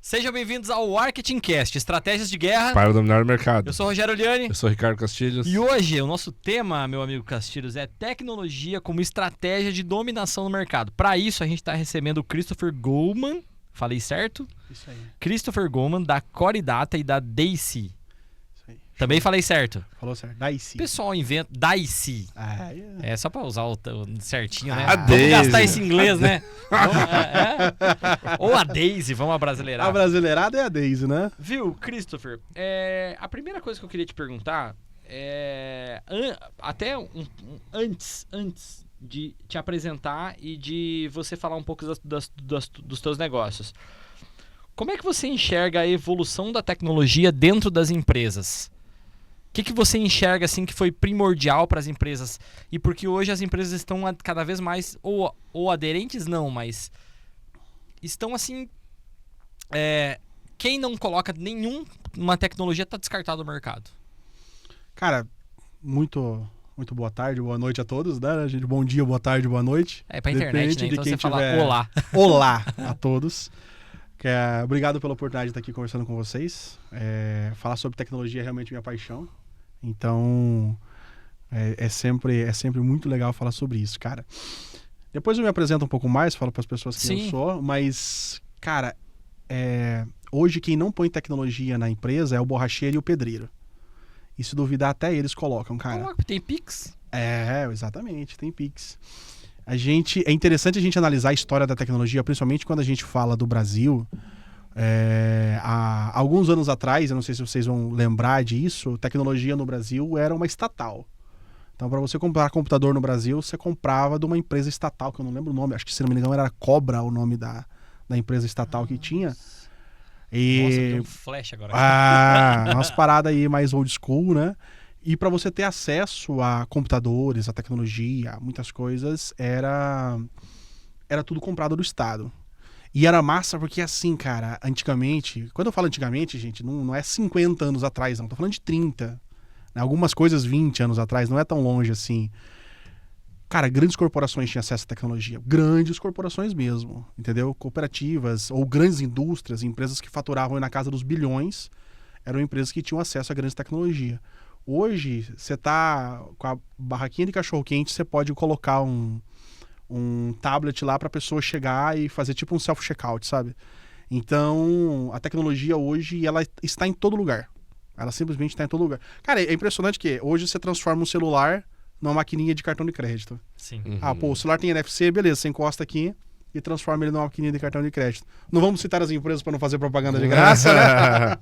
Sejam bem-vindos ao Marketingcast, Estratégias de Guerra. Para dominar o mercado. Eu sou o Rogério Liani. Eu sou o Ricardo Castilhos. E hoje o nosso tema, meu amigo Castilhos, é tecnologia como estratégia de dominação no mercado. Para isso, a gente está recebendo o Christopher Goleman. Falei certo? Isso aí. Christopher Goleman, da Core Data e da Daisy. Isso aí. Também falei certo. Falou certo. Daisy. O pessoal inventa Daisy. Ah, É só pra usar o certinho, né? A Vamos Daisy. gastar esse inglês, né? Ou a Daisy, vamos abrasileirar. A brasileirada é a Daisy, né? Viu, Christopher? A primeira coisa que eu queria te perguntar é... Antes de te apresentar e de você falar um pouco dos teus negócios. Como é que você enxerga a evolução da tecnologia dentro das empresas? O que você enxerga assim que foi primordial para as empresas? E porque hoje as empresas estão cada vez mais, ou aderentes não, estão assim... Quem não coloca nenhuma tecnologia está descartado do mercado. Cara, muito boa tarde, boa noite a todos, né, gente? Bom dia, boa tarde, boa noite. É pra internet, Depende né? de Então quem você fala tiver... olá. Olá a todos. Obrigado pela oportunidade de estar aqui conversando com vocês. Falar sobre tecnologia é realmente minha paixão. Então, é sempre muito legal falar sobre isso, cara. Depois eu me apresento um pouco mais, falo para as pessoas quem eu sou, mas, cara, hoje quem não põe tecnologia na empresa é o borracheiro e o pedreiro. E se duvidar, até eles colocam, cara. Tem Pix? Exatamente, tem Pix. É interessante a gente analisar a história da tecnologia, principalmente quando a gente fala do Brasil. Há alguns anos atrás, eu não sei se vocês vão lembrar disso, tecnologia no Brasil era uma estatal. Então, para você comprar computador no Brasil, você comprava de uma empresa estatal, que eu não lembro o nome, acho que se não me engano era Cobra o nome da empresa estatal que tinha. Nossa, tem um flash agora. Umas paradas aí mais old school, né? E para você ter acesso a computadores, a tecnologia, a muitas coisas, era tudo comprado do Estado. E era massa porque assim, cara, antigamente... Quando eu falo antigamente, gente, não é 50 anos atrás, não. Tô falando de 30. Né? Algumas coisas 20 anos atrás, não é tão longe assim. Cara, grandes corporações tinham acesso à tecnologia. Grandes corporações mesmo, entendeu? Cooperativas ou grandes indústrias, empresas que faturavam na casa dos bilhões, eram empresas que tinham acesso a grandes tecnologia. Hoje, você tá com a barraquinha de cachorro-quente, você pode colocar um tablet lá para a pessoa chegar e fazer tipo um self-checkout, sabe? Então, a tecnologia hoje, ela está em todo lugar. Ela simplesmente está em todo lugar. Cara, é impressionante que hoje você transforma um celular numa maquininha de cartão de crédito. Sim. O celular tem NFC, beleza, você encosta aqui e transforma ele numa maquininha de cartão de crédito. Não vamos citar as empresas para não fazer propaganda de graça, né?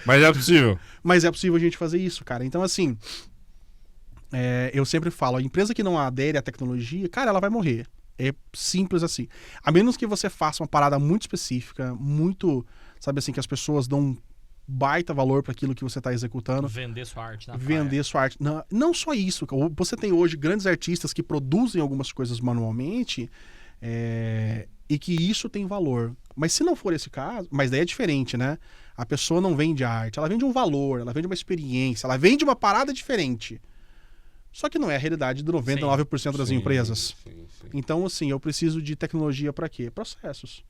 Mas é possível. Mas é possível a gente fazer isso, cara. Então, assim, eu sempre falo, a empresa que não adere à tecnologia, cara, ela vai morrer. É simples assim. A menos que você faça uma parada muito específica, muito, sabe assim, que as pessoas dão um baita valor para aquilo que você está executando. Vender sua arte. Vender sua arte. Não só isso. Você tem hoje grandes artistas que produzem algumas coisas manualmente e que isso tem valor. Mas se não for esse caso, mas daí é diferente, né? A pessoa não vende arte, ela vende um valor, ela vende uma experiência, ela vende uma parada diferente. Só que não é a realidade de 99% das empresas. Sim. Então, assim, eu preciso de tecnologia para quê? Processos.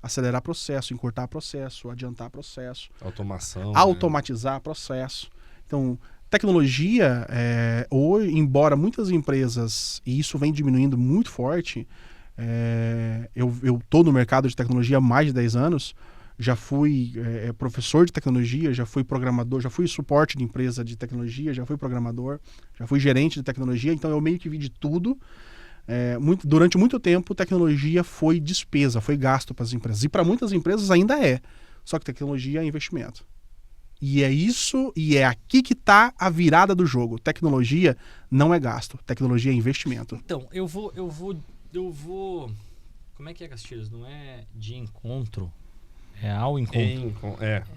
Acelerar processo, encurtar processo, adiantar processo. Automação. Automatizar processo. Então, tecnologia, hoje, embora muitas empresas, e isso vem diminuindo muito forte, eu estou no mercado de tecnologia há mais de 10 anos, já fui professor de tecnologia, já fui programador, já fui suporte de empresa de tecnologia, já fui programador, já fui gerente de tecnologia, então eu meio que vi de tudo. Durante muito tempo, tecnologia foi despesa, foi gasto para as empresas. E para muitas empresas ainda é. Só que tecnologia é investimento. E é isso, e é aqui que está a virada do jogo. Tecnologia não é gasto, tecnologia é investimento. Então, eu vou... Como é que é, Castilhos? Não é de encontro... É ao encontro.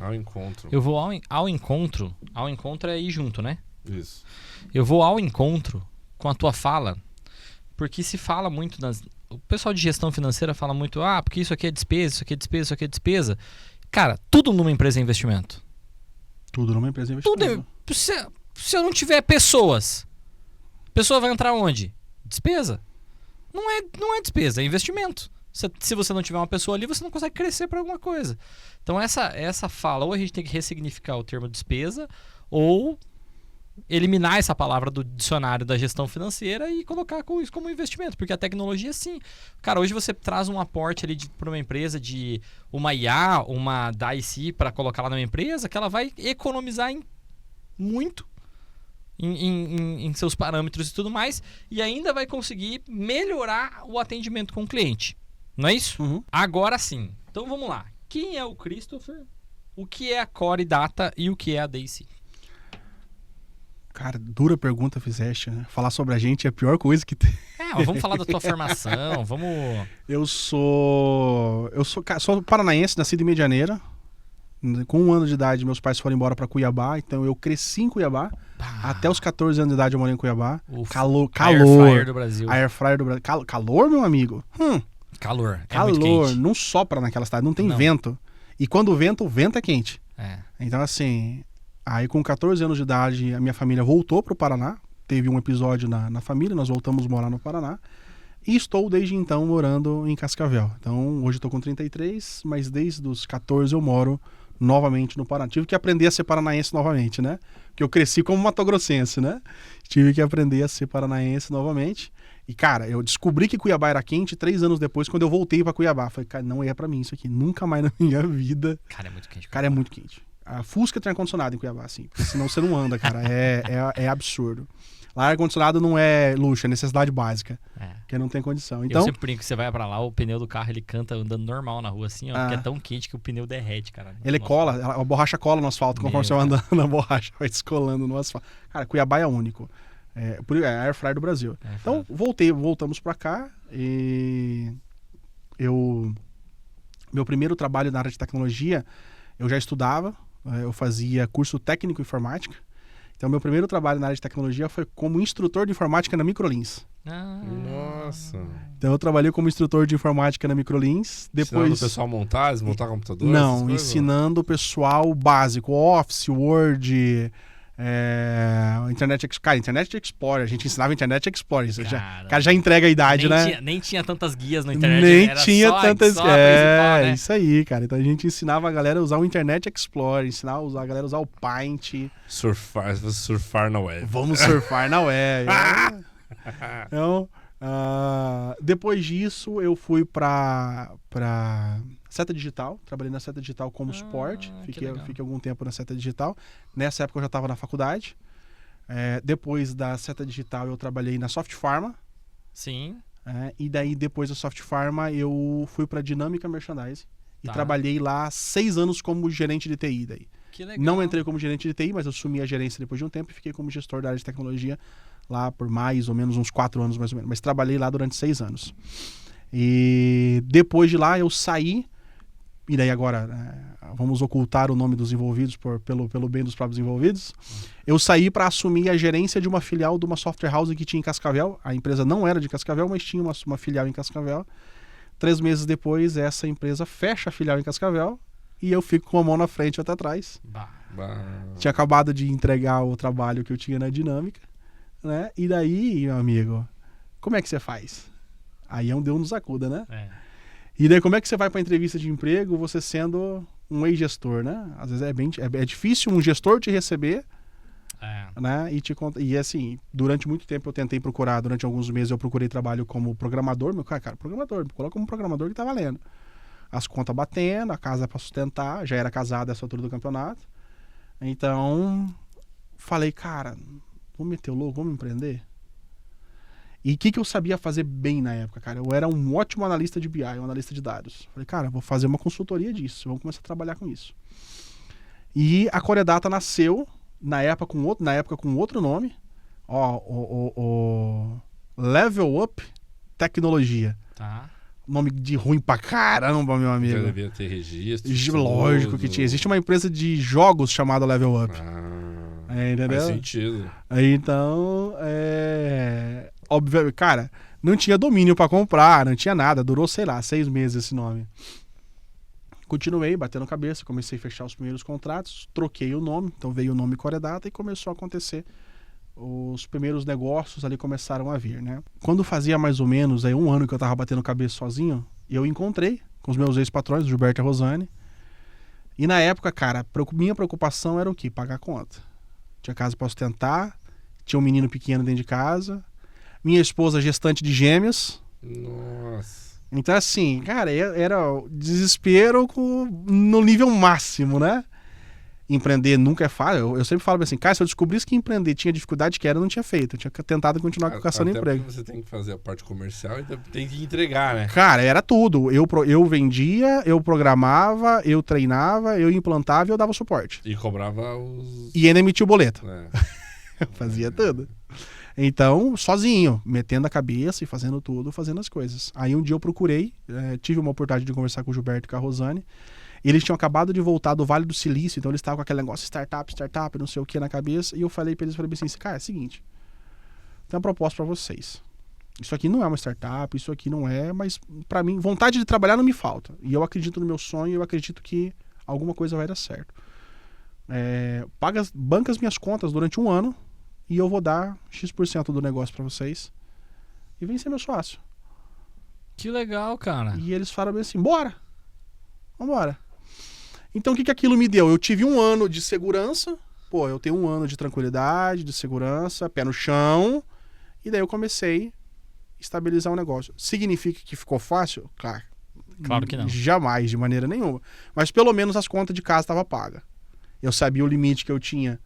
Ao encontro. Eu vou ao encontro. Ao encontro é ir junto, né? Isso. Eu vou ao encontro com a tua fala, porque se fala muito o pessoal de gestão financeira fala muito, porque isso aqui é despesa, isso aqui é despesa, isso aqui é despesa. Cara, tudo numa empresa é investimento. Tudo numa empresa é investimento. Se eu não tiver pessoas, a pessoa vai entrar onde? Despesa. Não é despesa, é investimento. Se você não tiver uma pessoa ali, você não consegue crescer para alguma coisa. Então essa fala, ou a gente tem que ressignificar o termo despesa, ou eliminar essa palavra do dicionário da gestão financeira e colocar isso como investimento, porque a tecnologia, sim. Cara, hoje você traz um aporte ali para uma empresa de uma IA, uma DIC para colocar lá numa empresa, que ela vai economizar muito em seus parâmetros e tudo mais, e ainda vai conseguir melhorar o atendimento com o cliente. Não é isso? Uhum. Agora sim. Então vamos lá. Quem é o Christopher? O que é a Core Data e o que é a DIC? Cara, dura pergunta fizeste, né? Falar sobre a gente é a pior coisa que tem. Mas vamos falar da tua formação, vamos... Eu sou paranaense, nascido em Medianeira. Com 1 ano de idade, meus pais foram embora para Cuiabá, então eu cresci em Cuiabá. Até os 14 anos de idade eu morei em Cuiabá. Calor. Air fryer do Brasil. Air fryer do Brasil. Calor, meu amigo? Calor. É Calor. muito quente. Não sopra naquela cidade, não tem Não. vento. E quando o vento é quente. É. Então, assim, aí com 14 anos de idade, a minha família voltou pro Paraná. Teve um episódio na família, nós voltamos a morar no Paraná. E estou desde então morando em Cascavel. Então, hoje estou com 33, mas desde os 14 eu moro novamente no Paraná. Tive que aprender a ser paranaense novamente, né? Porque eu cresci como matogrossense, né? Tive que aprender a ser paranaense novamente. E, cara, eu descobri que Cuiabá era quente 3 anos depois, quando eu voltei pra Cuiabá. Falei, cara, não é pra mim isso aqui. Nunca mais na minha vida. Cara, é muito quente. Cara, é muito quente. A Fusca tem ar-condicionado em Cuiabá, assim. Porque senão você não anda, cara. É absurdo. Lá, ar-condicionado não é luxo, é necessidade básica. Porque não tem condição. Então, eu sempre brinco que você vai pra lá, o pneu do carro, ele canta andando normal na rua, assim, ó. Porque é tão quente que o pneu derrete, cara. Ele cola, a borracha cola no asfalto, conforme você vai andando, a borracha vai descolando no asfalto. Cara, Cuiabá é único. É a Air Fryer do Brasil. Então, voltamos pra cá e meu primeiro trabalho na área de tecnologia, eu já estudava, eu fazia curso técnico em informática. Então, meu primeiro trabalho na área de tecnologia foi como instrutor de informática na Microlins. Nossa. Então, eu trabalhei como instrutor de informática na Microlins. Depois... Ensinando o pessoal a montar, desmontar computador? Não, ensinando o pessoal básico, Office, Word, Internet Explorer. A gente ensinava Internet Explorer. Cara, já entrega a idade, né? Nem tinha tantas guias na internet. Nem era tinha só, tantas... só a principal, né? Isso aí, cara. Então a gente ensinava a galera a usar o Internet Explorer, ensinava a galera a usar o Paint. Surfar na web. Vamos surfar na web. Então, depois disso, eu fui pra Seta Digital. Trabalhei na Seta Digital como suporte. Fiquei algum tempo na Seta Digital. Nessa época eu já estava na faculdade. Depois da Seta Digital eu trabalhei na Soft Pharma. Sim. E daí depois da Soft Pharma eu fui para Dinâmica Merchandising. E trabalhei lá 6 anos como gerente de TI daí. Que legal. Não entrei como gerente de TI, mas eu assumi a gerência depois de um tempo e fiquei como gestor da área de tecnologia lá por mais ou menos uns 4 anos mais ou menos. Mas trabalhei lá durante 6 anos. E depois de lá eu saí. E daí agora, vamos ocultar o nome dos envolvidos pelo bem dos próprios envolvidos. Eu saí para assumir a gerência de uma filial de uma software house que tinha em Cascavel. A empresa não era de Cascavel, mas tinha uma filial em Cascavel. 3 meses depois, essa empresa fecha a filial em Cascavel e eu fico com a mão na frente e outra atrás. Tinha acabado de entregar o trabalho que eu tinha na Dinâmica, né? E daí, meu amigo, como é que você faz? Aí é um Deus nos acuda, né? E daí como é que você vai para entrevista de emprego você sendo um ex-gestor, né? Às vezes é difícil um gestor te receber, né? E assim, durante muito tempo eu tentei procurar, durante alguns meses eu procurei trabalho como programador. Meu cara, programador, me coloca como programador que tá valendo. As contas batendo, a casa para sustentar, já era casado a essa altura do campeonato. Então, falei, cara, vou meter o louco, vamos empreender? E o que eu sabia fazer bem na época, cara? Eu era um ótimo analista de BI, um analista de dados. Falei, cara, vou fazer uma consultoria disso, vamos começar a trabalhar com isso. E a Core Data nasceu, na época com outro nome, o Level Up Tecnologia. Tá. Nome de ruim pra caramba, meu amigo. Já devia ter registro. Lógico que tinha. Existe uma empresa de jogos chamada Level Up. Entendeu? Faz sentido. Então, óbvio, cara, não tinha domínio pra comprar, não tinha nada. Durou, sei lá, 6 meses esse nome. Continuei batendo cabeça, comecei a fechar os primeiros contratos, troquei o nome, então veio o nome Core Data e começou a acontecer. Os primeiros negócios ali começaram a vir, né? Quando fazia mais ou menos 1 ano que eu tava batendo cabeça sozinho, eu encontrei com os meus ex-patrões, o Gilberto e a Rosane. E na época, cara, minha preocupação era o quê? Pagar a conta. Tinha casa para sustentar, tinha um menino pequeno dentro de casa, minha esposa gestante de gêmeos. Nossa. Então, assim, cara, era desespero no nível máximo, né? Empreender nunca é fácil. Eu sempre falo assim, cara, se eu descobrisse que empreender tinha dificuldade que era, eu não tinha feito. Eu tinha tentado continuar caçando Até emprego. porque você tem que fazer a parte comercial e tem que entregar, né? Cara, era tudo. Eu vendia, eu programava, eu treinava, eu implantava e eu dava suporte. E cobrava os... E ainda emitia o boleto. É. Eu fazia tudo. Então, sozinho, metendo a cabeça e fazendo tudo, fazendo as coisas. Aí um dia eu procurei, tive uma oportunidade de conversar com o Gilberto e com a Rosane. Eles tinham acabado de voltar do Vale do Silício, então eles estavam com aquele negócio startup, não sei o que na cabeça. E eu falei pra eles assim, cara, é o seguinte, tem uma proposta pra vocês. Isso aqui não é uma startup, isso aqui não é, mas pra mim, vontade de trabalhar não me falta. E eu acredito no meu sonho, eu acredito que alguma coisa vai dar certo. Banca as minhas contas durante 1 ano e eu vou dar X% do negócio pra vocês. E vem ser meu sócio. Que legal, cara. E eles falaram assim, bora, vambora. Então o que aquilo me deu? Eu tive 1 ano de segurança, eu tenho 1 ano de tranquilidade, de segurança, pé no chão, e daí eu comecei a estabilizar o negócio. Significa que ficou fácil? Claro que não. Jamais, de maneira nenhuma. Mas pelo menos as contas de casa estavam pagas. Eu sabia o limite que eu tinha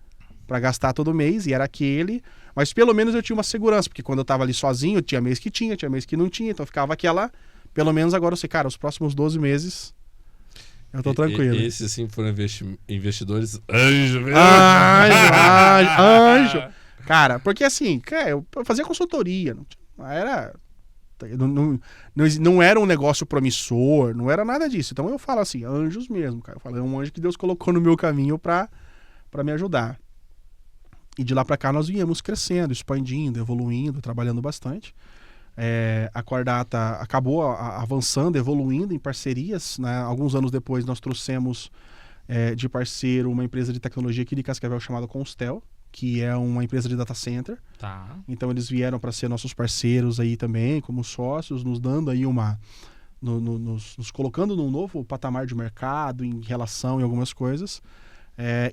para gastar todo mês, e era aquele, mas pelo menos eu tinha uma segurança, porque quando eu tava ali sozinho, tinha mês que tinha mês que não tinha, então ficava aquela, pelo menos agora eu sei, cara, os próximos 12 meses eu tô tranquilo. Esses sim foram investidores anjo, mesmo. Anjo. Cara, porque assim, eu fazia consultoria, não era um negócio promissor, não era nada disso. Então eu falo assim, anjos mesmo, cara. Eu falo, é um anjo que Deus colocou no meu caminho pra me ajudar. E de lá pra cá nós viemos crescendo, expandindo, evoluindo, trabalhando bastante. A Cordata acabou avançando, evoluindo em parcerias, né? Alguns anos depois nós trouxemos de parceiro uma empresa de tecnologia aqui de Cascavel chamada Constel, que é uma empresa de data center. Tá. Então eles vieram para ser nossos parceiros aí também, como sócios, nos dando aí nos colocando num novo patamar de mercado em relação a algumas coisas.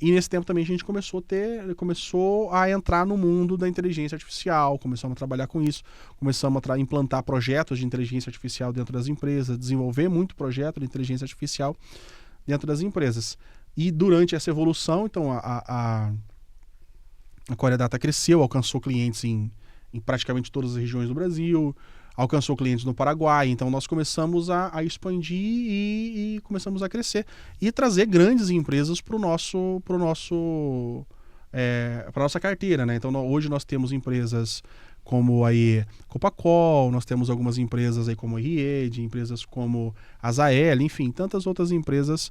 E nesse tempo também a gente começou a entrar no mundo da inteligência artificial, começamos a trabalhar com isso, começamos a implantar projetos de inteligência artificial dentro das empresas, desenvolver muito projeto de inteligência artificial dentro das empresas. E durante essa evolução, então, a Cordata cresceu, alcançou clientes em praticamente todas as regiões do Brasil, alcançou clientes no Paraguai, então nós começamos a expandir e começamos a crescer e trazer grandes empresas para nossa carteira, né? Então hoje nós temos empresas como aí Copacol, nós temos algumas empresas aí como a Ried, empresas como a Zael, enfim, tantas outras empresas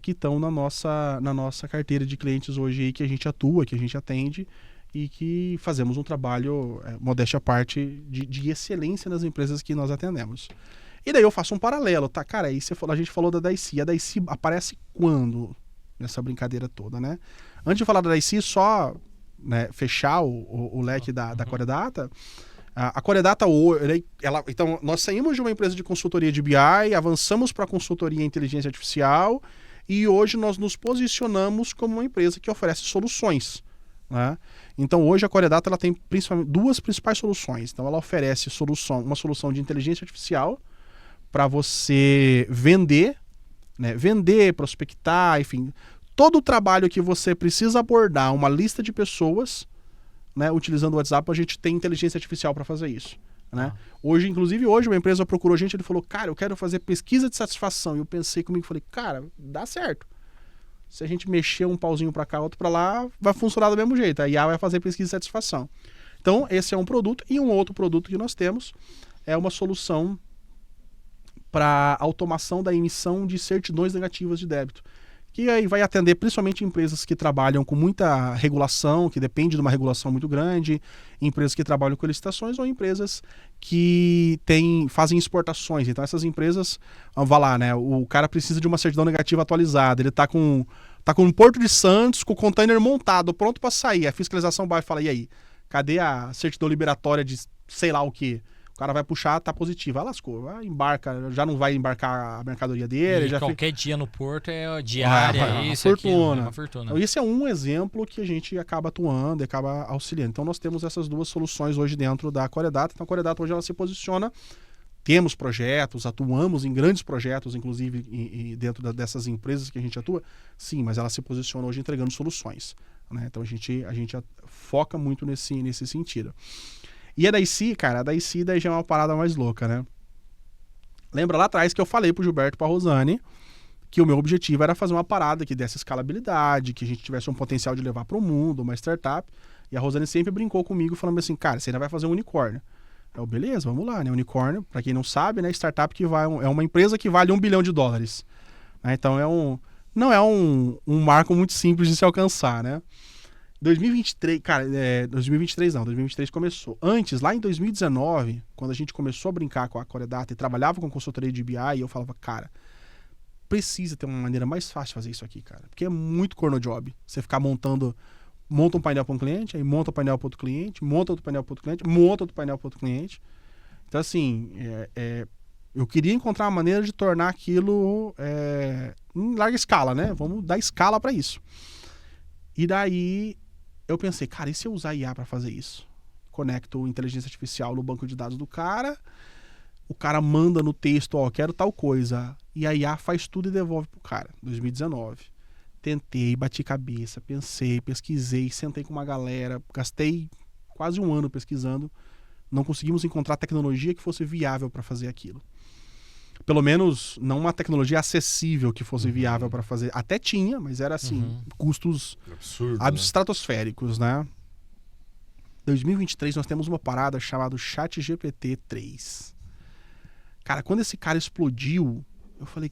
que estão na nossa carteira de clientes hoje aí, que a gente atua, que a gente atende e que fazemos um trabalho, modéstia à parte, de excelência nas empresas que nós atendemos. E daí eu faço um paralelo, tá? Cara, aí a gente falou da Daisy. A Daisy aparece quando nessa brincadeira toda, né? Antes de falar da Daisy, só fechar o leque da Cordata. A Cordata, então, nós saímos de uma empresa de consultoria de BI, avançamos para a consultoria em inteligência artificial e hoje nós nos posicionamos como uma empresa que oferece soluções, né? Então hoje a Cordata ela tem principalmente 2 principais soluções. Então ela oferece uma solução de inteligência artificial para você vender, prospectar, enfim, todo o trabalho que você precisa abordar uma lista de pessoas, né, utilizando o WhatsApp, a gente tem inteligência artificial para fazer isso, né? Inclusive hoje uma empresa procurou a gente, ele falou, cara, eu quero fazer pesquisa de satisfação. E eu pensei comigo, falei, cara, dá certo. Se a gente mexer um pauzinho para cá, outro para lá, vai funcionar do mesmo jeito. A IA vai fazer pesquisa de satisfação. Então, esse é um produto. E um outro produto que nós temos é uma solução para automação da emissão de certidões negativas de débito. Que aí vai atender principalmente empresas que trabalham com muita regulação, que depende de uma regulação muito grande, empresas que trabalham com licitações ou empresas que fazem exportações. Então essas empresas, vai lá, né? O cara precisa de uma certidão negativa atualizada, ele tá com o Porto de Santos, com o container montado, pronto para sair. A fiscalização vai falar, e aí? Cadê a certidão liberatória de sei lá o quê? O cara vai puxar, tá positivo. Lascou. Embarca, já não vai embarcar a mercadoria dele. E já qualquer dia no porto é diária, uma isso, fortuna. aquilo, uma fortuna. Então, esse é um exemplo que a gente acaba atuando e acaba auxiliando. Então, nós temos essas duas soluções hoje dentro da Coredata. Então, a Coredata hoje ela se posiciona, temos projetos, atuamos em grandes projetos, inclusive dentro dessas empresas que a gente atua, sim, mas ela se posiciona hoje entregando soluções, né? Então, a gente foca muito nesse sentido. E a DayC, cara, daí já é uma parada mais louca, né? Lembra lá atrás que eu falei pro Gilberto e pra Rosane que o meu objetivo era fazer uma parada que desse escalabilidade, que a gente tivesse um potencial de levar para o mundo, uma startup. E a Rosane sempre brincou comigo, falando assim, cara, você ainda vai fazer um unicórnio. Eu, beleza, vamos lá, né? Unicórnio, para quem não sabe, né? Startup que é uma empresa que vale $1 bilhão. Né? Então não é um marco muito simples de se alcançar, né? 2023, cara, 2023 começou. Antes, lá em 2019, quando a gente começou a brincar com a Coredata e trabalhava com consultoria de BI, eu falava, cara, precisa ter uma maneira mais fácil de fazer isso aqui, cara. Porque é muito corno job. Você ficar monta um painel para um cliente, aí monta um painel para outro cliente, monta outro painel para outro cliente, monta outro painel para outro cliente. Então, assim, eu queria encontrar uma maneira de tornar aquilo em larga escala, né? Vamos dar escala para isso. E daí eu pensei, cara, e se eu usar IA para fazer isso? Conecto inteligência artificial no banco de dados do cara, o cara manda no texto, ó, quero tal coisa, e a IA faz tudo e devolve pro cara. 2019. Tentei, bati cabeça, pensei, pesquisei, sentei com uma galera, gastei quase um ano pesquisando, não conseguimos encontrar tecnologia que fosse viável para fazer aquilo. Pelo menos não uma tecnologia acessível que fosse viável para fazer. Até tinha, mas era assim, custos estratosféricos, né? 2023 nós temos uma parada chamada ChatGPT 3. Cara, quando esse cara explodiu, eu falei,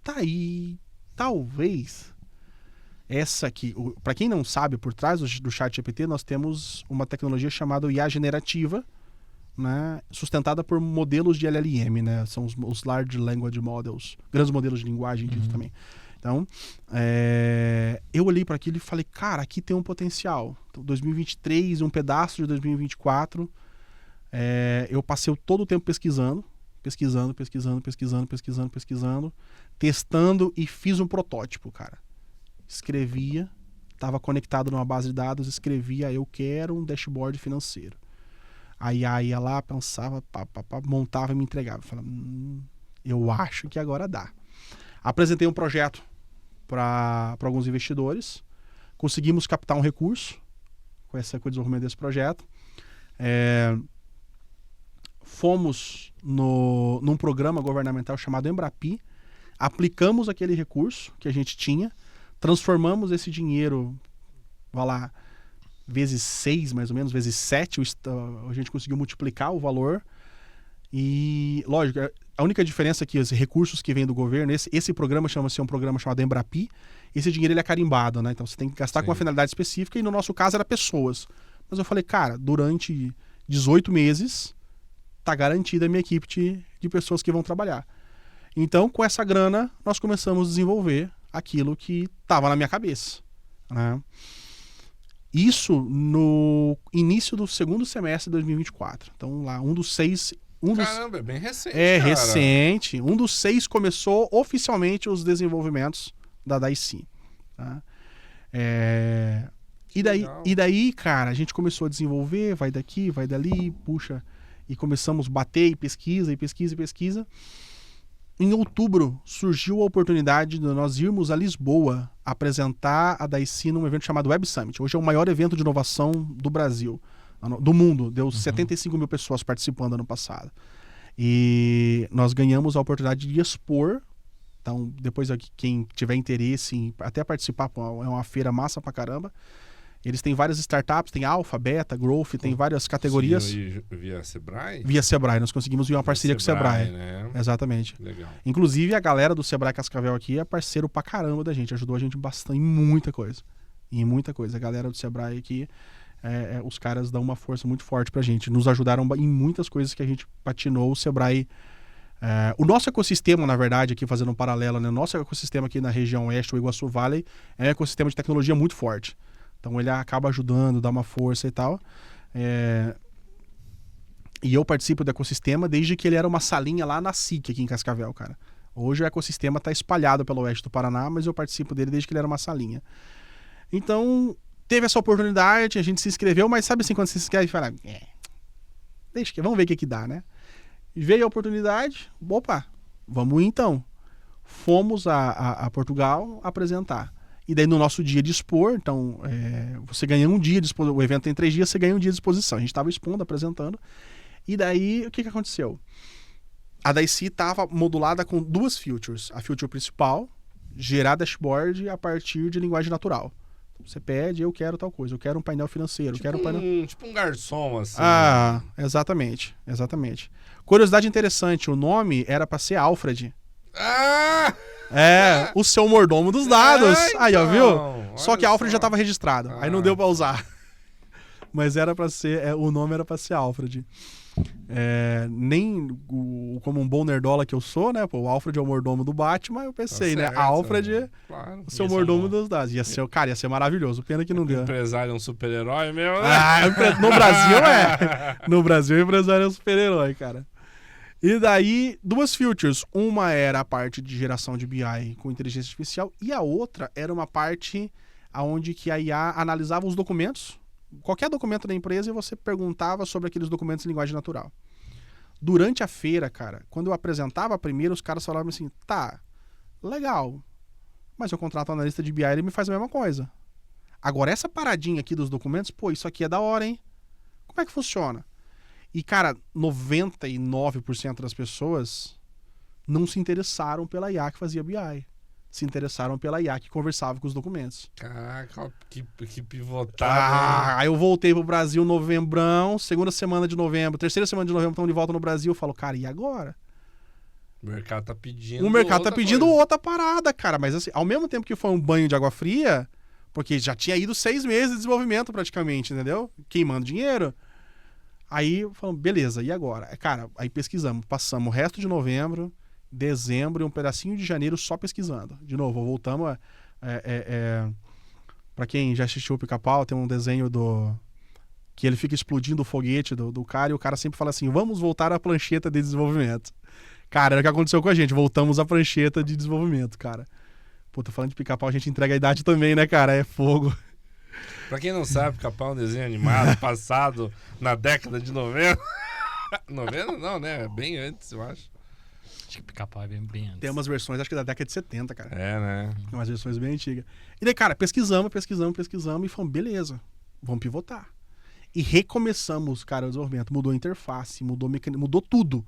tá aí, talvez essa aqui, para quem não sabe, por trás do ChatGPT nós temos uma tecnologia chamada IA generativa, né, sustentada por modelos de LLM, né, são os Large Language Models, grandes modelos de linguagem dito também. Então, eu olhei para aquilo e falei, cara, aqui tem um potencial. Então, 2023, um pedaço de 2024, eu passei todo o tempo pesquisando, testando e fiz um protótipo, cara. Escrevia, estava conectado numa base de dados, escrevia, eu quero um dashboard financeiro. Aí ia lá, pensava, montava e me entregava. Falava, eu acho que agora dá. Apresentei um projeto para alguns investidores, conseguimos captar um recurso com o desenvolvimento desse projeto. Fomos num programa governamental chamado Embrapi, aplicamos aquele recurso que a gente tinha, transformamos esse dinheiro, vai lá, vezes 6, mais ou menos, vezes 7, a gente conseguiu multiplicar o valor. E, lógico, a única diferença é que os recursos que vêm do governo, esse programa chama-se um programa chamado Embrapi, esse dinheiro ele é carimbado, né? Então você tem que gastar com uma finalidade específica, e no nosso caso era pessoas. Mas eu falei, cara, durante 18 meses tá garantida a minha equipe de pessoas que vão trabalhar. Então, com essa grana, nós começamos a desenvolver aquilo que estava na minha cabeça, né? Isso no início do segundo semestre de 2024. Então, lá, Caramba, é bem recente, recente. Um dos 6 começou oficialmente os desenvolvimentos da DayC. Tá? E daí, cara, a gente começou a desenvolver, vai daqui, vai dali, puxa, e começamos a bater e pesquisa. Em outubro, surgiu a oportunidade de nós irmos a Lisboa apresentar a DayC num evento chamado Web Summit. Hoje é o maior evento de inovação do Brasil, do mundo. Deu 75 mil pessoas participando ano passado. E nós ganhamos a oportunidade de expor. Então, depois quem tiver interesse em até participar, é uma feira massa pra caramba. Eles têm várias startups, tem Alpha, Beta, Growth, tem várias categorias. Via Sebrae? Via Sebrae, nós conseguimos uma parceria com o Sebrae. Né? Exatamente. Legal. Inclusive, a galera do Sebrae Cascavel aqui é parceiro pra caramba da gente, ajudou a gente bastante em muita coisa. A galera do Sebrae aqui, os caras dão uma força muito forte pra gente. Nos ajudaram em muitas coisas que a gente patinou. O Sebrae... o nosso ecossistema, na verdade, aqui fazendo um paralelo, né? O nosso ecossistema aqui na região oeste, o Iguaçu Valley, é um ecossistema de tecnologia muito forte. Então ele acaba ajudando, dá uma força e tal. E eu participo do ecossistema desde que ele era uma salinha lá na SIC, aqui em Cascavel, cara. Hoje o ecossistema está espalhado pelo oeste do Paraná, mas eu participo dele desde que ele era uma salinha. Então, teve essa oportunidade, a gente se inscreveu, mas sabe assim, quando você se inscreve e fala, deixa que, vamos ver o que dá, né? E veio a oportunidade, opa, vamos ir então. Fomos a Portugal apresentar. E daí no nosso dia de expor, então, você ganha um dia de exposição, o evento tem 3 dias, você ganha um dia de exposição. A gente estava expondo, apresentando. E daí, o que aconteceu? A DIC estava modulada com 2 features. A feature principal, gerar dashboard a partir de linguagem natural. Você pede, eu quero tal coisa, eu quero um painel financeiro, Tipo, quero um painel... tipo um garçom, assim. Ah, exatamente. Curiosidade interessante, o nome era para ser Alfred. Ah! O seu mordomo dos dados. Aí, ó, viu? Só que Alfred já estava registrado. Aí não deu para usar. Mas era para ser, o nome era para ser Alfred. Como um bom nerdola que eu sou, né? Pô, o Alfred é o mordomo do Batman, eu pensei, Tá certo, né? Alfred, claro. o seu mordomo dos dados. Ia ser maravilhoso. Pena que não deu. O empresário é um super-herói mesmo, né? No Brasil No Brasil, o empresário é um super-herói, cara. E daí, 2 features. Uma era a parte de geração de BI com inteligência artificial e a outra era uma parte onde que a IA analisava os documentos, qualquer documento da empresa, e você perguntava sobre aqueles documentos em linguagem natural. Durante a feira, cara, quando eu apresentava primeiro, os caras falavam assim, tá, legal, mas eu contrato um analista de BI e ele me faz a mesma coisa. Agora, essa paradinha aqui dos documentos, pô, isso aqui é da hora, hein? Como é que funciona? E, cara, 99% das pessoas não se interessaram pela IA que fazia BI. Se interessaram pela IA que conversava com os documentos. Caraca, que pivotado. Aí eu voltei pro Brasil novembrão, 2ª semana de novembro, 3ª semana de novembro, estamos de volta no Brasil. Eu falo, cara, e agora? O mercado tá pedindo outra parada, cara. Mas assim, ao mesmo tempo que foi um banho de água fria, porque já tinha ido 6 meses de desenvolvimento praticamente, entendeu? Queimando dinheiro. Aí falamos, beleza, e agora? Cara, aí pesquisamos, passamos o resto de novembro, dezembro e um pedacinho de janeiro só pesquisando. De novo, voltamos pra quem já assistiu o Pica-Pau, tem um desenho que ele fica explodindo o foguete do cara e o cara sempre fala assim, vamos voltar à prancheta de desenvolvimento. Cara, era o que aconteceu com a gente, voltamos à prancheta de desenvolvimento, cara. Pô, tô falando de Pica-Pau, a gente entrega a idade também, né, cara? É fogo. Pra quem não sabe, Pica-Pau é um desenho animado passado na década de 90. 90 não, né? Bem antes, eu acho. Acho que Pica-Pau é bem antes. Tem umas versões, acho que da década de 70, cara. Né? Tem umas versões bem antigas. E daí, cara, pesquisamos e falamos, beleza, vamos pivotar. E recomeçamos, cara, o desenvolvimento. Mudou a interface, mudou tudo.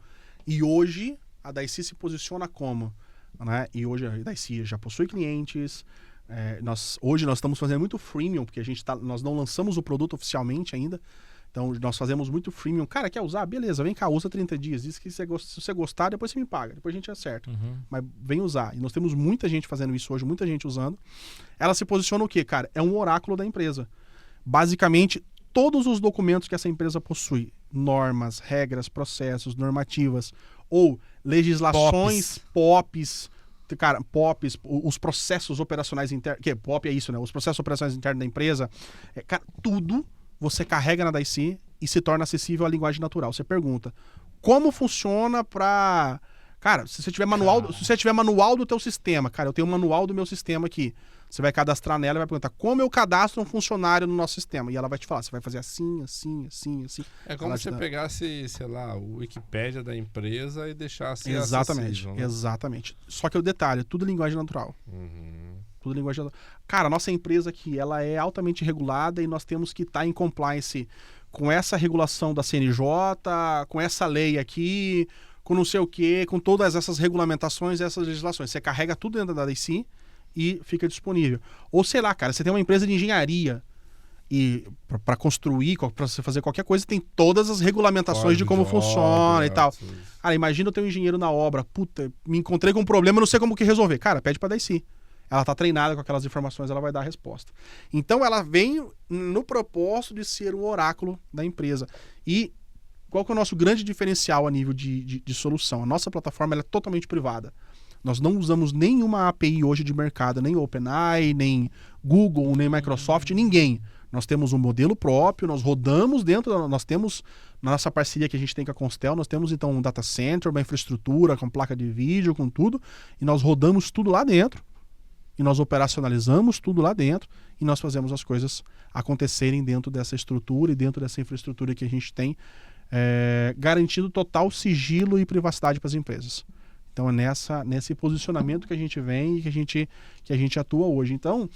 E hoje, a DIC se posiciona como? Né? E hoje a DIC já possui clientes. Hoje nós estamos fazendo muito freemium, porque nós não lançamos o produto oficialmente ainda. Então nós fazemos muito freemium. Cara, quer usar? Beleza, vem cá, usa 30 dias. Diz que se você gostar, depois você me paga. Depois a gente acerta. Mas vem usar. E nós temos muita gente fazendo isso hoje, muita gente usando. Ela se posiciona o quê, cara? É um oráculo da empresa. Basicamente, todos os documentos que essa empresa possui, normas, regras, processos, normativas, ou legislações, POPs, cara, POPs, os processos operacionais internos, que POP é isso, né? Os processos operacionais internos da empresa, cara, tudo você carrega na DIC e se torna acessível à linguagem natural. Você pergunta, como funciona pra... Cara, se você tiver manual do teu sistema, cara, eu tenho um manual do meu sistema aqui. Você vai cadastrar nela e vai perguntar como eu cadastro um funcionário no nosso sistema. E ela vai te falar, você vai fazer assim, assim, assim, assim. É como se você pegasse, sei lá, o Wikipédia da empresa e deixasse acessível, né? Exatamente. Só que o detalhe, tudo linguagem natural. Tudo linguagem natural. Cara, a nossa empresa aqui, ela é altamente regulada e nós temos que estar em compliance com essa regulação da CNJ, com essa lei aqui, com não sei o quê, com todas essas regulamentações e essas legislações. Você carrega tudo dentro da DIC e fica disponível. Ou sei lá, cara, você tem uma empresa de engenharia e para construir, para você fazer qualquer coisa, tem todas as regulamentações de como funciona e tal. Cara, imagina eu ter um engenheiro na obra, puta, me encontrei com um problema, não sei como que resolver. Cara, pede pra DIC. Ela tá treinada com aquelas informações, ela vai dar a resposta. Então ela vem no propósito de ser o oráculo da empresa. E qual que é o nosso grande diferencial a nível de solução? A nossa plataforma ela é totalmente privada. Nós não usamos nenhuma API hoje de mercado, nem OpenAI, nem Google, nem Microsoft, ninguém. Nós temos um modelo próprio, nós rodamos dentro, nós temos, na nossa parceria que a gente tem com a Constel, nós temos então um data center, uma infraestrutura com placa de vídeo, com tudo, e nós rodamos tudo lá dentro, e nós operacionalizamos tudo lá dentro, e nós fazemos as coisas acontecerem dentro dessa estrutura e dentro dessa infraestrutura que a gente tem, garantindo total sigilo e privacidade para as empresas. Então é nesse posicionamento que a gente vem e que a gente atua hoje. Então,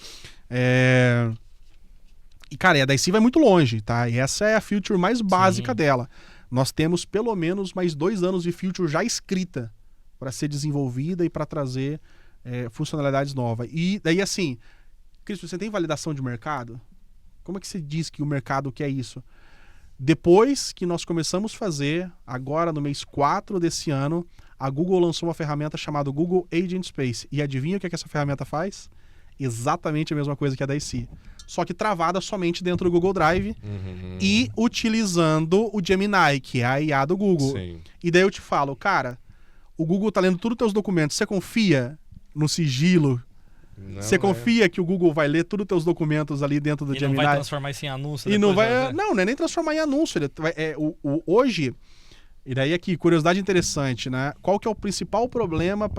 e cara, a DIC vai muito longe, tá? E essa é a feature mais básica dela. Nós temos pelo menos mais 2 anos de feature já escrita para ser desenvolvida e para trazer funcionalidades novas. E daí assim, Cristo, você tem validação de mercado? Como é que você diz que o mercado quer isso? Depois que nós começamos a fazer, agora no mês 4 desse ano, a Google lançou uma ferramenta chamada Google Agent Space. E adivinha o que essa ferramenta faz? Exatamente a mesma coisa que a DIC. Só que travada somente dentro do Google Drive e utilizando o Gemini, que é a IA do Google. Sim. E daí eu te falo, cara, o Google tá lendo todos os teus documentos, você confia no sigilo? Você confia que o Google vai ler todos os teus documentos ali dentro do Gemini? E não vai transformar isso em anúncio? E não vai... Não é nem transformar em anúncio. Ele vai, hoje... E daí aqui, curiosidade interessante, né? Qual que é o principal problema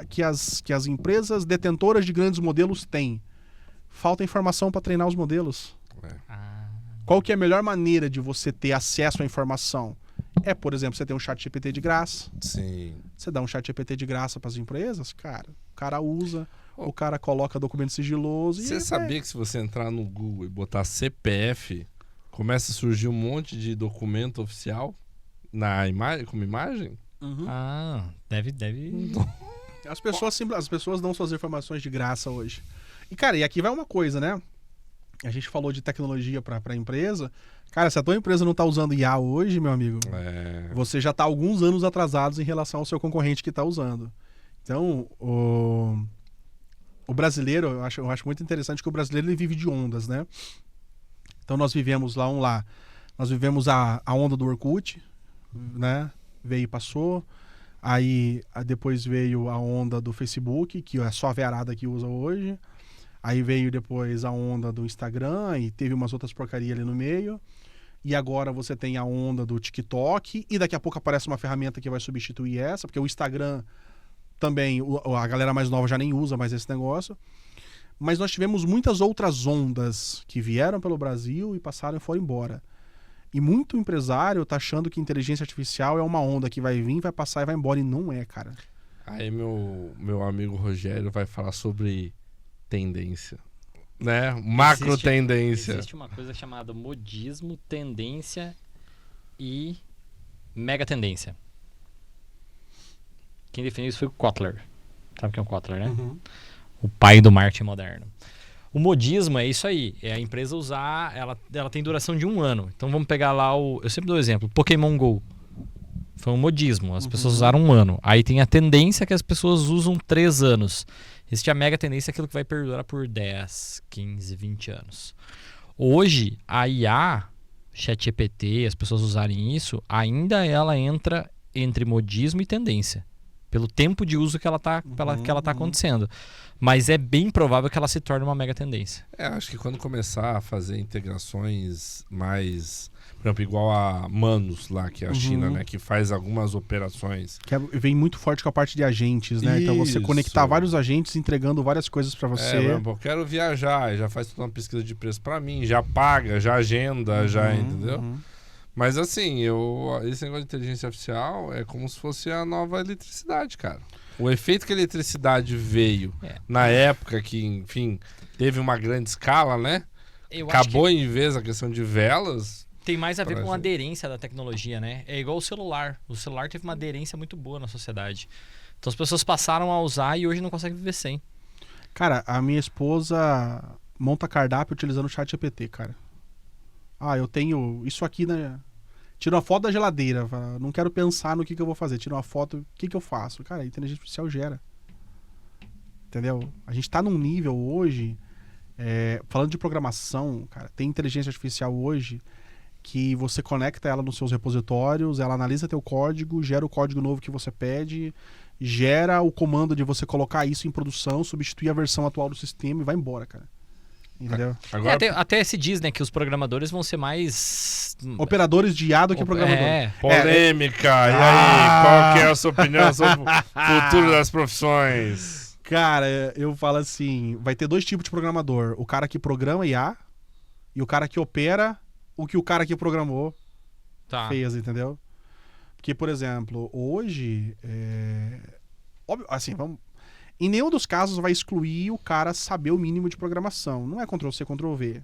que as empresas detentoras de grandes modelos têm? Falta informação para treinar os modelos. Qual que é a melhor maneira de você ter acesso à informação? Por exemplo, você tem um chat GPT de graça. Sim. Você dá um chat GPT de graça para as empresas, cara. O cara usa, o cara coloca documento sigiloso. Você sabia que se você entrar no Google e botar CPF, começa a surgir um monte de documento oficial como imagem? Deve. As pessoas dão suas informações de graça hoje. E, cara, e aqui vai uma coisa, né? A gente falou de tecnologia para a empresa. Cara, se a tua empresa não está usando IA hoje, meu amigo, você já está alguns anos atrasados em relação ao seu concorrente que está usando. Então, o brasileiro, eu acho muito interessante que o brasileiro ele vive de ondas, né? Então, nós vivemos nós vivemos a onda do Orkut, né? Veio e passou. Aí depois veio a onda do Facebook, que é só a veiarada que usa hoje. Aí veio depois a onda do Instagram e teve umas outras porcarias ali no meio. E agora você tem a onda do TikTok e daqui a pouco aparece uma ferramenta que vai substituir essa, porque o Instagram também, a galera mais nova já nem usa mais esse negócio. Mas nós tivemos muitas outras ondas que vieram pelo Brasil e passaram e foram embora. E muito empresário tá achando que inteligência artificial é uma onda que vai vir, vai passar e vai embora. E não é, cara. Aí meu amigo Rogério vai falar sobre tendência, né? Macro tendência. Existe uma coisa chamada modismo, tendência e mega tendência. Quem definiu isso foi o Kotler. Sabe quem é o Kotler, né? Uhum. O pai do marketing moderno. O modismo é isso aí, é a empresa usar, ela tem duração de 1 ano. Então vamos pegar lá eu sempre dou exemplo, Pokémon GO. Foi um modismo, as pessoas usaram 1 ano. Aí tem a tendência que as pessoas usam 3 anos. Existe a mega tendência, aquilo que vai perdurar por 10, 15, 20 anos. Hoje, a IA, ChatGPT, as pessoas usarem isso, ainda ela entra entre modismo e tendência. Pelo tempo de uso que ela tá acontecendo. Mas é bem provável que ela se torne uma mega tendência. Acho que quando começar a fazer integrações mais... Por exemplo, igual a Manus lá, que é a China, né? Que faz algumas operações. Que vem muito forte com a parte de agentes, né? Então você conectar vários agentes entregando várias coisas para você. Eu quero viajar, já faz toda uma pesquisa de preço para mim, já paga, já agenda, entendeu? Mas assim, esse negócio de inteligência artificial é como se fosse a nova eletricidade, cara. O efeito que a eletricidade veio na época que, enfim, teve uma grande escala, né? Acabou em vez a questão de velas. Tem mais a ver com a aderência da tecnologia, né? É igual o celular. O celular teve uma aderência muito boa na sociedade. Então as pessoas passaram a usar e hoje não conseguem viver sem. Cara, a minha esposa monta cardápio utilizando o ChatGPT, cara. Eu tenho isso aqui, né? Tiro uma foto da geladeira. Não quero pensar no que eu vou fazer. Tiro uma foto, o que eu faço? Cara, a inteligência artificial gera. Entendeu? A gente tá num nível hoje, falando de programação, cara, tem inteligência artificial hoje que você conecta ela nos seus repositórios, ela analisa teu código, gera o código novo que você pede, gera o comando de você colocar isso em produção, substituir a versão atual do sistema e vai embora, cara. Entendeu? Agora, Até se diz, né, que os programadores vão ser mais... Operadores de IA do que programador. polêmica. E aí, qual que é a sua opinião sobre o futuro das profissões? Cara, eu falo assim, vai ter 2 tipos de programador. O cara que programa IA e o cara que opera o que o cara que programou fez, entendeu? Porque, por exemplo, hoje, óbvio, assim, em nenhum dos casos vai excluir o cara saber o mínimo de programação. Não é Ctrl-C, Ctrl-V.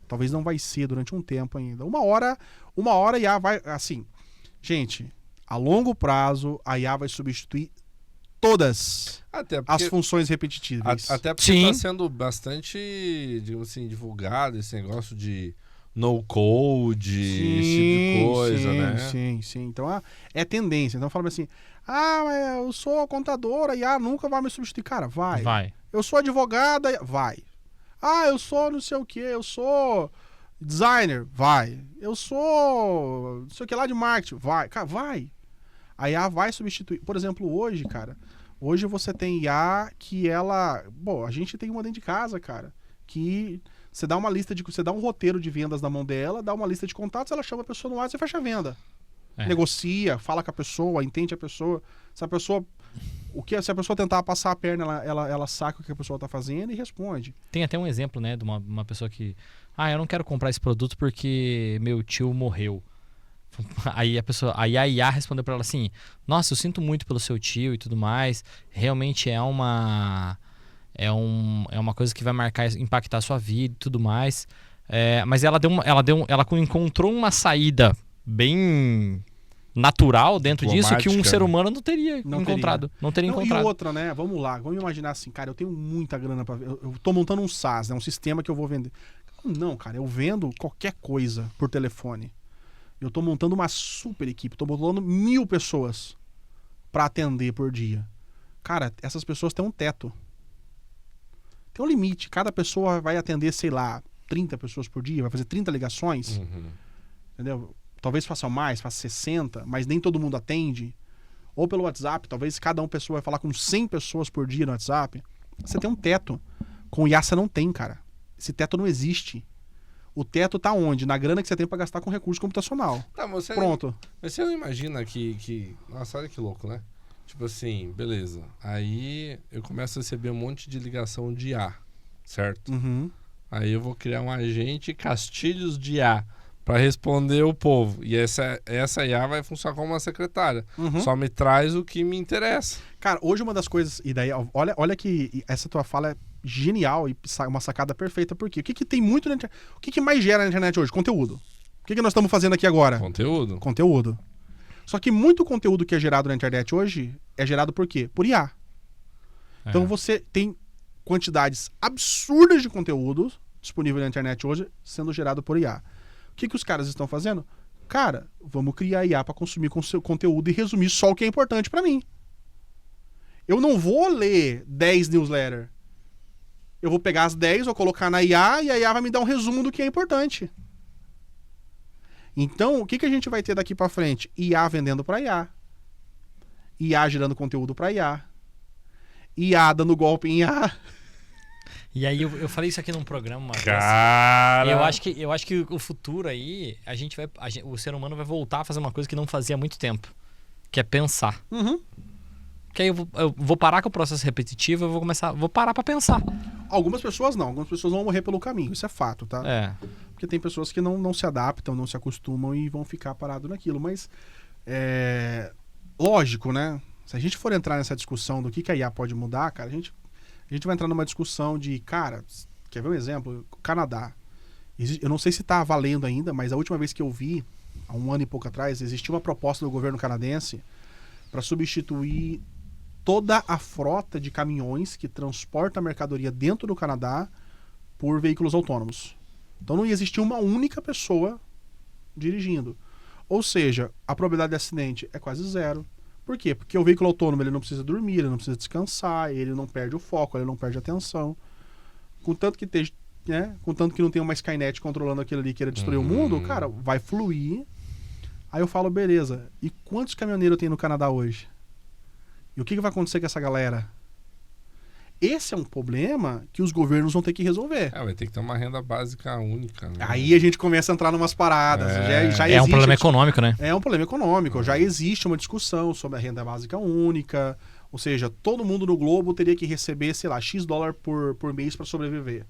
Talvez não vai ser durante um tempo ainda. Uma hora a IA vai... Assim, gente, a longo prazo, a IA vai substituir todas as funções repetitivas. Até porque está sendo bastante, digamos assim, divulgado esse negócio de no-code, esse tipo de coisa, né? Sim. Então, é tendência. Então, fala assim, mas eu sou contadora, a IA nunca vai me substituir. Cara, vai. Eu sou advogada, vai. Eu sou não sei o que, eu sou designer, vai. Eu sou não sei o que lá de marketing, vai. Cara, vai. A IA vai substituir. Por exemplo, hoje, cara, hoje você tem IA que ela... Bom, a gente tem uma dentro de casa, cara, que você dá uma lista você dá um roteiro de vendas na mão dela, dá uma lista de contatos, ela chama a pessoa no WhatsApp e fecha a venda. Negocia, fala com a pessoa, entende a pessoa. Se a pessoa tentar passar a perna, ela saca o que a pessoa tá fazendo e responde. Tem até um exemplo, né, de uma pessoa que... eu não quero comprar esse produto porque meu tio morreu. Aí a IA respondeu pra ela assim, nossa, eu sinto muito pelo seu tio e tudo mais, realmente é uma coisa que vai impactar a sua vida e tudo mais. Mas ela encontrou uma saída bem natural dentro disso que um ser humano não teria encontrado. E outra, né? Vamos lá, vamos imaginar assim, cara, eu tenho muita grana pra ver. Eu tô montando um SaaS, né? Um sistema que eu vou vender. Não, cara, eu vendo qualquer coisa por telefone. Eu tô montando uma super equipe, tô montando 1000 pessoas pra atender por dia. Cara, essas pessoas têm um teto. Tem um limite. Cada pessoa vai atender, sei lá, 30 pessoas por dia, vai fazer 30 ligações. Entendeu? Talvez faça mais, faça 60, mas nem todo mundo atende. Ou pelo WhatsApp, talvez cada uma pessoa vai falar com 100 pessoas por dia no WhatsApp. Você tem um teto. Com o IA você não tem, cara. Esse teto não existe. O teto tá onde? Na grana que você tem pra gastar com recurso computacional. Pronto. Mas você não imagina que... Nossa, olha que louco, né? Tipo assim, beleza. Aí eu começo a receber um monte de ligação de IA, certo? Aí eu vou criar um agente Castilhos de IA para responder o povo. E essa IA vai funcionar como uma secretária. Só me traz o que me interessa. Cara, hoje uma das coisas... E daí, olha que essa tua fala é genial e uma sacada perfeita. Por quê? O que tem muito na internet? O que mais gera na internet hoje? Conteúdo. O que nós estamos fazendo aqui agora? Conteúdo. Só que muito conteúdo que é gerado na internet hoje é gerado por quê? Por IA. Então você tem quantidades absurdas de conteúdo disponível na internet hoje sendo gerado por IA. O que os caras estão fazendo? Cara, vamos criar IA para consumir conteúdo e resumir só o que é importante para mim. Eu não vou ler 10 newsletters. Eu vou pegar as 10, vou colocar na IA e a IA vai me dar um resumo do que é importante. Então, o que a gente vai ter daqui para frente? IA vendendo para IA. IA gerando conteúdo para IA. IA dando golpe em IA. E aí eu falei isso aqui num programa uma vez. Cara! Eu acho que o futuro aí, o ser humano vai voltar a fazer uma coisa que não fazia há muito tempo. Que é pensar. Que aí eu vou parar com o processo repetitivo, vou parar pra pensar. Algumas pessoas não, algumas pessoas vão morrer pelo caminho, isso é fato, tá? Porque tem pessoas que não se adaptam, não se acostumam e vão ficar parados naquilo, mas lógico, né? Se a gente for entrar nessa discussão do que a IA pode mudar, cara, a gente vai entrar numa discussão de, cara, quer ver um exemplo? O Canadá. Eu não sei se tá valendo ainda, mas a última vez que eu vi, há 1 ano e pouco atrás, existia uma proposta do governo canadense para substituir toda a frota de caminhões que transporta a mercadoria dentro do Canadá por veículos autônomos. Então não ia existir uma única pessoa dirigindo. Ou seja, a probabilidade de acidente é quase zero. Por quê? Porque o veículo autônomo ele não precisa dormir, ele não precisa descansar, ele não perde o foco, ele não perde a atenção. Contanto que não tem uma Skynet controlando aquilo ali que queira destruir o mundo, cara, vai fluir. Aí eu falo, beleza, e quantos caminhoneiros tem no Canadá hoje? E o que vai acontecer com essa galera? Esse é um problema que os governos vão ter que resolver. Vai ter que ter uma renda básica única. Né? Aí a gente começa a entrar numas paradas. Já É um existe problema econômico, né? É um problema econômico. Já existe uma discussão sobre a renda básica única. Ou seja, todo mundo no globo teria que receber, sei lá, X dólar por mês para sobreviver.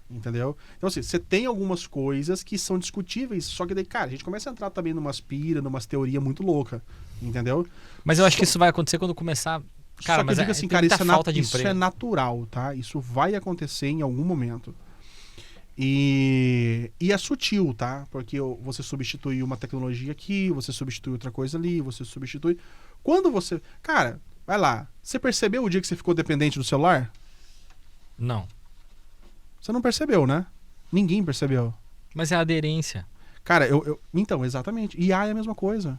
Entendeu? Então, assim, você tem algumas coisas que são discutíveis, só que daí, cara, a gente começa a entrar também numas numas teorias muito loucas. Entendeu? Mas eu acho que isso vai acontecer quando começar... Cara, só que mas eu digo assim, tem cara, muita isso, falta de isso emprego. é natural, tá? Isso vai acontecer em algum momento. E é sutil, tá? Porque você substitui uma tecnologia aqui, você substitui outra coisa ali, você substitui... Quando você... Cara, vai lá. Você percebeu o dia que você ficou dependente do celular? Não. Você não percebeu, né? Ninguém percebeu. Mas é a aderência. Cara, então, exatamente. IA é a mesma coisa.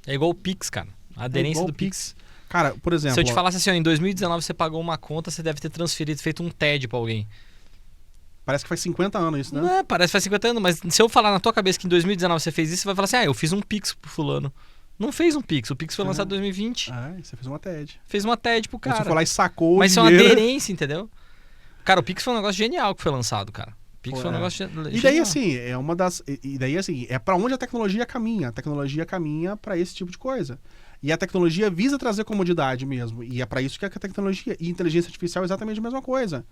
É igual o Pix, cara. A aderência igual do o Pix. Cara, por exemplo... Se eu te falasse assim, ó, em 2019 você pagou uma conta, você deve ter transferido, feito um TED pra alguém. Parece que faz 50 anos isso, né? Não, parece que faz 50 anos, mas se eu falar na tua cabeça que em 2019 você fez isso, você vai falar assim, eu fiz um Pix pro fulano. Não fez um Pix, o Pix foi lançado em 2020. Você fez uma TED. Fez uma TED pro cara. Você foi lá e sacou mas o isso é uma dinheiro. aderência, entendeu? Cara, o Pix foi um negócio genial que foi lançado, cara. O Pix foi um negócio genial. E daí, assim, é uma das... E daí, assim, é pra onde a tecnologia caminha. A tecnologia caminha pra esse tipo de coisa. E a tecnologia visa trazer comodidade mesmo. E é pra isso que a tecnologia... E inteligência artificial é exatamente a mesma coisa.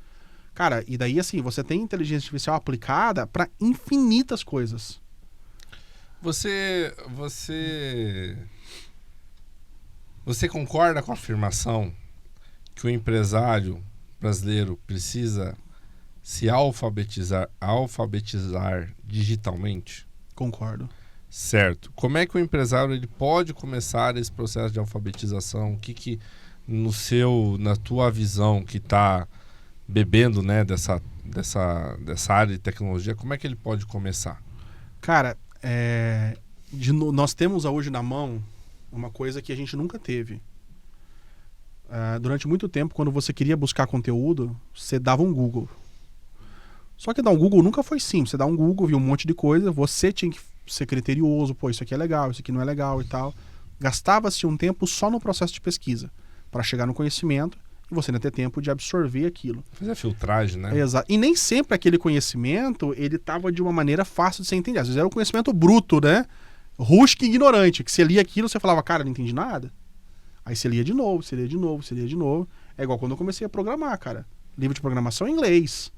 Cara, e daí, assim, você tem inteligência artificial aplicada pra infinitas coisas. Você concorda com a afirmação que o empresário brasileiro precisa se alfabetizar digitalmente? Concordo. Certo. Como é que o empresário ele pode começar esse processo de alfabetização? O que na tua visão que está bebendo, né, dessa área de tecnologia, como é que ele pode começar? Cara, nós temos hoje na mão uma coisa que a gente nunca teve. Durante muito tempo, quando você queria buscar conteúdo, você dava um Google. Só que dar um Google nunca foi simples. Você dá um Google, viu um monte de coisa, você tinha que ser criterioso, pô, isso aqui é legal, isso aqui não é legal e tal. Gastava-se um tempo só no processo de pesquisa, para chegar no conhecimento e você não ter tempo de absorver aquilo. Fazer a filtragem, né? Exato. E nem sempre aquele conhecimento, ele estava de uma maneira fácil de ser entendido. Às vezes era um conhecimento bruto, né? Rústico e ignorante, que você lia aquilo, você falava, cara, não entendi nada. Aí você lia de novo, você lia de novo, você lia de novo. É igual quando eu comecei a programar, cara. Livro de programação em inglês.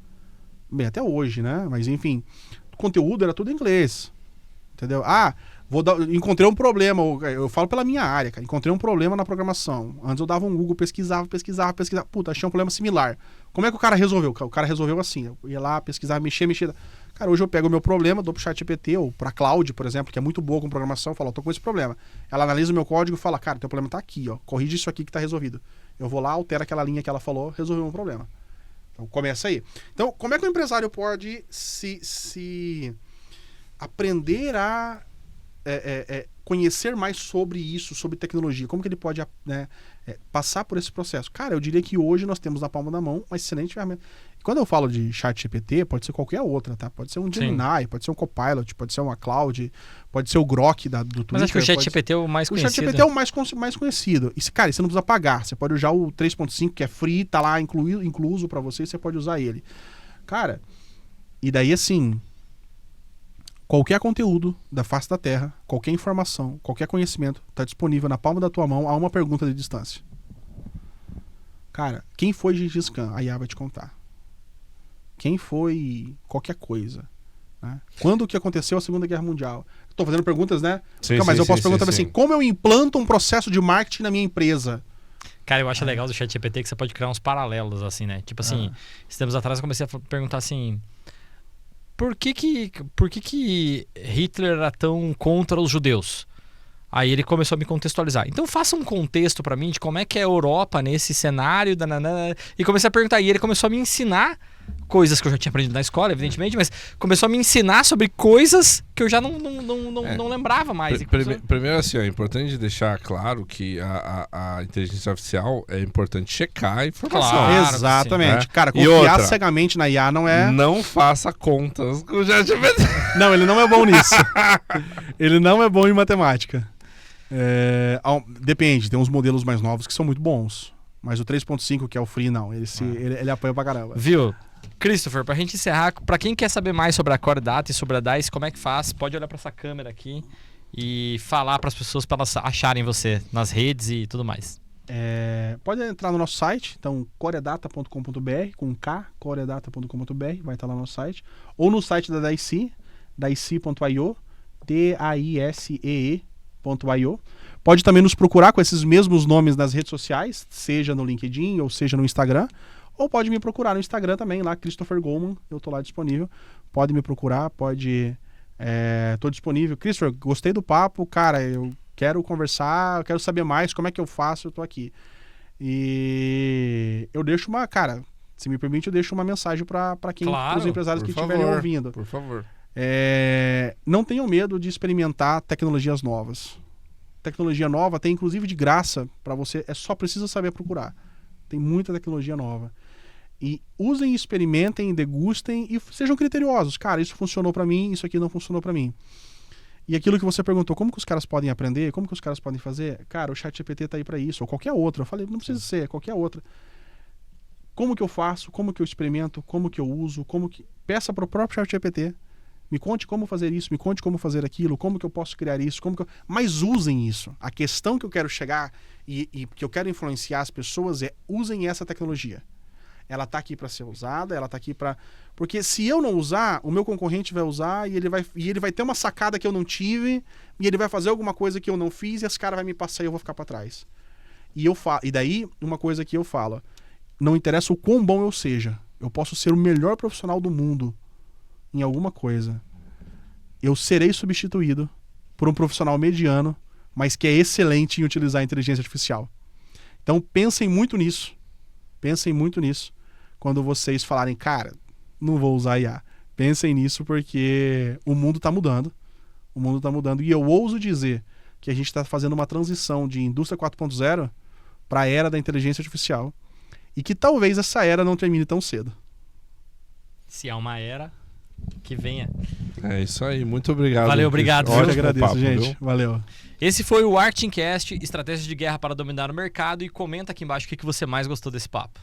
Bem, até hoje, né? Mas enfim, o conteúdo era tudo em inglês. Entendeu? Encontrei um problema, eu falo pela minha área, cara. Encontrei um problema na programação. Antes eu dava um Google, pesquisava. Puta, achei um problema similar. Como é que o cara resolveu? O cara resolveu assim. Eu ia lá, pesquisava, mexia. Cara, hoje eu pego o meu problema, dou pro ChatGPT ou pra Cloud, por exemplo, que é muito boa com programação, falo, tô com esse problema. Ela analisa o meu código e fala, cara, teu problema tá aqui, ó. Corrige isso aqui que tá resolvido. Eu vou lá, altero aquela linha que ela falou, resolveu o meu problema. Então começa aí. Então, como é que o empresário pode se aprender a conhecer mais sobre isso, sobre tecnologia? Como que ele pode passar por esse processo? Cara, eu diria que hoje nós temos na palma da mão uma excelente ferramenta. E quando eu falo de ChatGPT, pode ser qualquer outra, tá? Pode ser um Gemini, pode ser um Copilot, pode ser uma Cloud, pode ser o Grok do Twitter. Mas acho que o ChatGPT é o mais conhecido. O ChatGPT é o mais conhecido. E, cara, você não precisa pagar. Você pode usar o 3.5, que é free, tá lá incluso pra você, você pode usar ele. Cara, e daí assim... Qualquer conteúdo da face da Terra, qualquer informação, qualquer conhecimento está disponível na palma da tua mão a uma pergunta de distância. Cara, quem foi Gengis Khan? A IA vai te contar. Quem foi qualquer coisa? Né? Quando que aconteceu a Segunda Guerra Mundial? Estou fazendo perguntas, né? Mas eu posso perguntar assim, como eu implanto um processo de marketing na minha empresa? Cara, eu acho legal do ChatGPT que você pode criar uns paralelos, assim, né? Tipo assim, esses tempos atrás eu comecei a perguntar assim... Por que Hitler era tão contra os judeus? Aí ele começou a me contextualizar. Então faça um contexto pra mim de como é que é a Europa nesse cenário. E comecei a perguntar. E ele começou a me ensinar coisas que eu já tinha aprendido na escola, evidentemente, mas começou a me ensinar sobre coisas que eu já não lembrava mais. Primeiro assim, é importante deixar claro que a inteligência artificial é importante checar a informação. Claro, exatamente. Sim, cara, confiar cegamente na IA não é... Não faça contas com o ChatGPT. Não, ele não é bom nisso. Ele não é bom em matemática. Depende, tem uns modelos mais novos que são muito bons. Mas o 3.5, que é o free, não. Ele apanha pra caramba. Viu? Christopher, pra gente encerrar, pra quem quer saber mais sobre a Core Data e sobre a DICE, como é que faz? Pode olhar pra essa câmera aqui e falar pras pessoas para elas acharem você nas redes e tudo mais. Pode entrar no nosso site, então coredata.com.br, com K, coredata.com.br, vai estar lá no nosso site. Ou no site da DICE, dice.io, DICEE.io. Pode também nos procurar com esses mesmos nomes nas redes sociais, seja no LinkedIn ou seja no Instagram. Ou pode me procurar no Instagram também, lá, Christopher Goldman, eu tô lá disponível. Pode me procurar, tô disponível. Christopher, gostei do papo, cara, eu quero conversar, eu quero saber mais, como é que eu faço, eu tô aqui. E eu deixo cara, se me permite, eu deixo uma mensagem para quem, claro, os empresários que estiverem ouvindo. Por favor. Não tenham medo de experimentar tecnologias novas. Tecnologia nova tem inclusive de graça para você, só precisa saber procurar. Tem muita tecnologia nova. E usem, experimentem, degustem e sejam criteriosos. Cara, isso funcionou para mim, isso aqui não funcionou para mim. E aquilo que você perguntou, como que os caras podem aprender, como que os caras podem fazer? Cara, o ChatGPT tá aí para isso, ou qualquer outro. Eu falei, não precisa ser, qualquer outra. Como que eu faço, como que eu experimento, como que eu uso, peça para o próprio ChatGPT. Me conte como fazer isso, me conte como fazer aquilo, como que eu posso criar isso, mas usem isso. A questão que eu quero chegar e que eu quero influenciar as pessoas usem essa tecnologia. Ela está aqui para ser usada, ela está aqui para... Porque se eu não usar, o meu concorrente vai usar e ele vai ter uma sacada que eu não tive e ele vai fazer alguma coisa que eu não fiz e esse cara vai me passar e eu vou ficar para trás. E daí, uma coisa que eu falo, não interessa o quão bom eu seja, eu posso ser o melhor profissional do mundo em alguma coisa. Eu serei substituído por um profissional mediano, mas que é excelente em utilizar a inteligência artificial. Então pensem muito nisso. Pensem muito nisso. Quando vocês falarem, cara, não vou usar IA. Pensem nisso porque o mundo está mudando. O mundo está mudando. E eu ouso dizer que a gente está fazendo uma transição de indústria 4.0 para a era da inteligência artificial. E que talvez essa era não termine tão cedo. Se há uma era, que venha. É isso aí. Muito obrigado. Valeu, obrigado. Eu que agradeço, gente. Valeu. Esse foi o Artcast, Estratégias de Guerra para Dominar o Mercado. E comenta aqui embaixo o que você mais gostou desse papo.